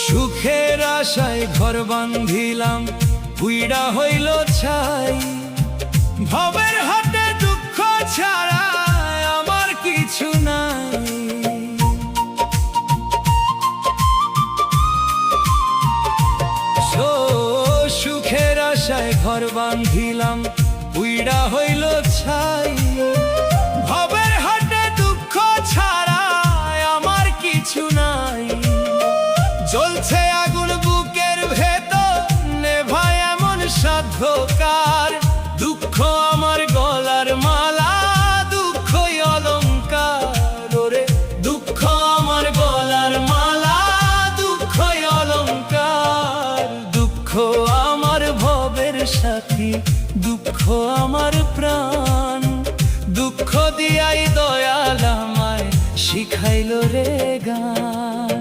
সুখের আশায় ঘর বান্ধিলাম, পুইড়া হইল ছাই। ভবের হাতে দুঃখ ছাড়া আমার কিছু নাই। সুখের আশায় ঘর বান্ধিলাম, পুইড়া হইল ছাই। ভবের হাতে দুঃখ ছাড়া আমার কিছু নাই। জ্বলছে আগুন বুকের ভেতর, নেভায় এমন সাধ্য কার? দুঃখ আমার গলার মালা, দুঃখই অলংকার। ওরে দুঃখ আমার গলার মালা, দুঃখই অলংকার। দুঃখ আমার ভবের সাথী, দুঃখ আমার প্রাণ। দুঃখ দিয়াই দয়াল আমায় শিখাইল রে